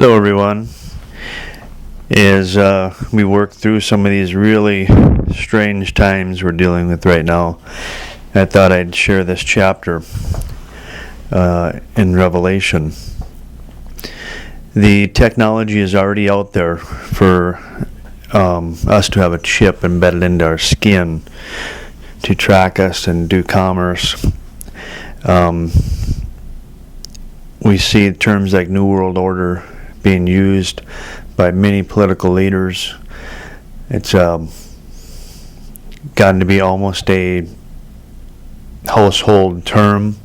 Hello, everyone. As we work through some of these really strange times we're dealing with right now, I thought I'd share this chapter in Revelation. The technology is already out there for us to have a chip embedded into our skin to track us and do commerce. We see terms like New World Order being used by many political leaders. It's gotten to be almost a household term.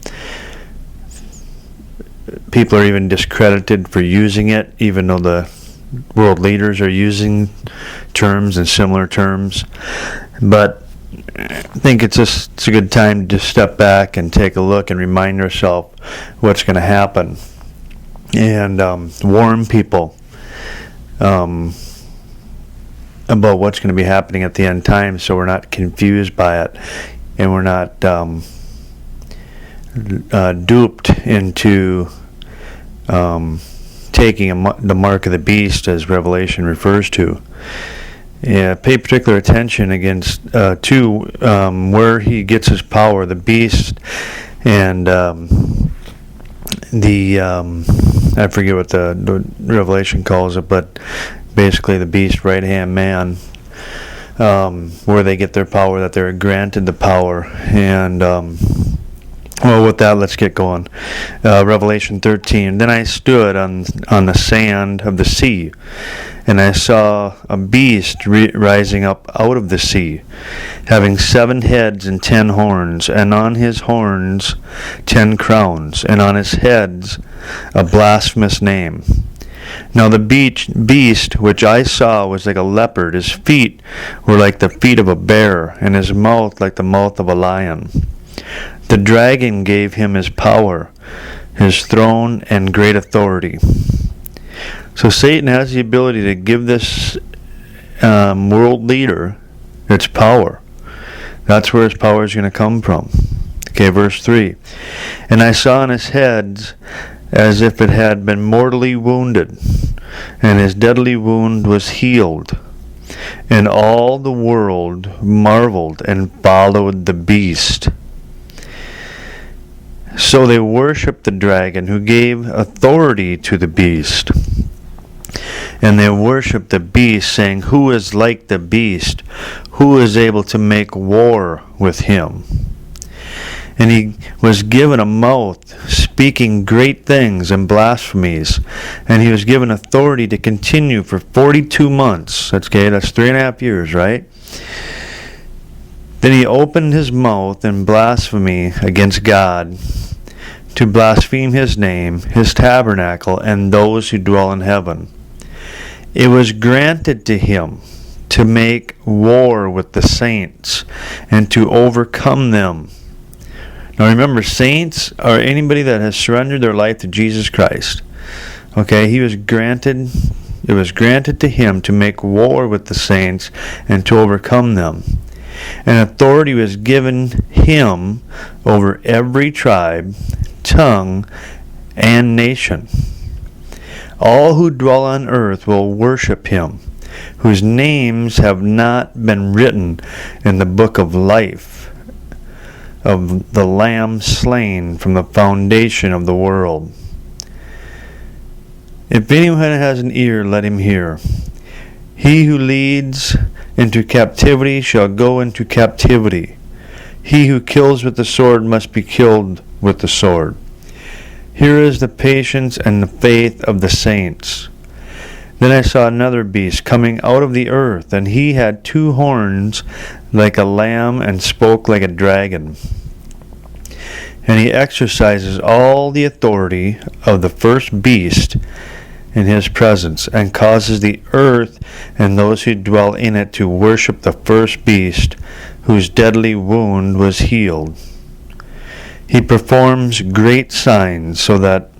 People are even discredited for using it, even though the world leaders are using terms and similar terms. But I think it's a good time to step back and take a look and remind ourselves what's going to happen, and warn people about what's going to be happening at the end time, so we're not confused by it and we're not duped into taking the mark of the beast, as Revelation refers to. Pay particular attention to where he gets his power, the beast, and I forget what the Revelation calls it, but basically the beast, right-hand man, where they get their power, that they're granted the power. And well, with that, let's get going. Revelation 13. Then I stood on the sand of the sea, and I saw a beast rising up out of the sea, having 7 heads and 10 horns, and on his horns 10 crowns, and on his heads a blasphemous name. Now the beast which I saw was like a leopard. His feet were like the feet of a bear, and his mouth like the mouth of a lion. The dragon gave him his power, his throne, and great authority. So Satan has the ability to give this world leader its power. That's where his power is going to come from. Okay, verse 3. And I saw on his heads as if it had been mortally wounded, and his deadly wound was healed. And all the world marveled and followed the beast. So they worshipped the dragon, who gave authority to the beast. And they worshipped the beast, saying, "Who is like the beast? Who is able to make war with him?" And he was given a mouth, speaking great things and blasphemies. And he was given authority to continue for 42 months. That's 3.5 years, right? Then he opened his mouth in blasphemy against God, to blaspheme his name, his tabernacle, and those who dwell in heaven. It was granted to him to make war with the saints and to overcome them. Now remember, saints are anybody that has surrendered their life to Jesus Christ. Okay, it was granted to him to make war with the saints and to overcome them. And authority was given him over every tribe, tongue, and nation. All who dwell on earth will worship him, whose names have not been written in the book of life of the Lamb slain from the foundation of the world. If anyone has an ear, let him hear. He who leads into captivity shall go into captivity. He who kills with the sword must be killed with the sword. Here is the patience and the faith of the saints. Then I saw another beast coming out of the earth, and he had 2 horns like a lamb and spoke like a dragon. And he exercises all the authority of the first beast in his presence, and causes the earth and those who dwell in it to worship the first beast, whose deadly wound was healed. He performs great signs, so that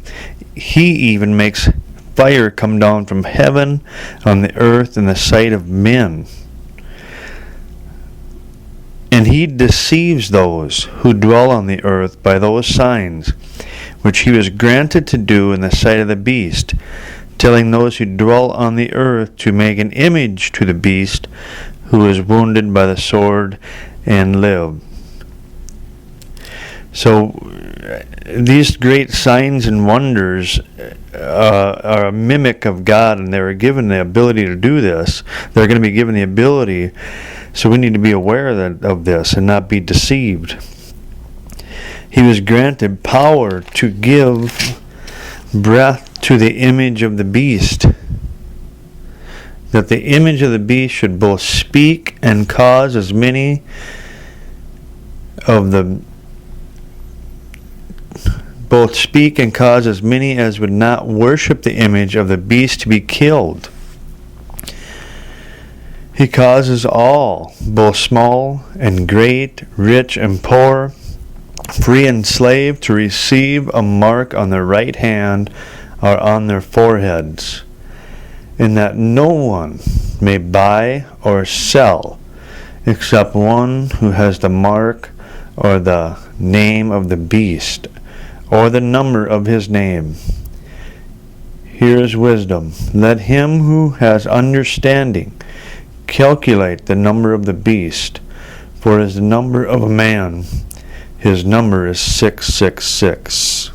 he even makes fire come down from heaven on the earth in the sight of men. And he deceives those who dwell on the earth by those signs which he was granted to do in the sight of the beast, telling those who dwell on the earth to make an image to the beast who is wounded by the sword and lived. So these great signs and wonders are a mimic of God, and they were given the ability to do this. They're going to be given the ability, so we need to be aware of this and not be deceived. He was granted power to give breath to the image of the beast, that the image of the beast should both speak and cause as many as would not worship the image of the beast to be killed. He causes all, both small and great, rich and poor, free and slave, to receive a mark on their right hand or on their foreheads, and that no one may buy or sell except one who has the mark or the name of the beast or the number of his name. Here is wisdom. Let him who has understanding calculate the number of the beast, for as the number of a man, his number is 666.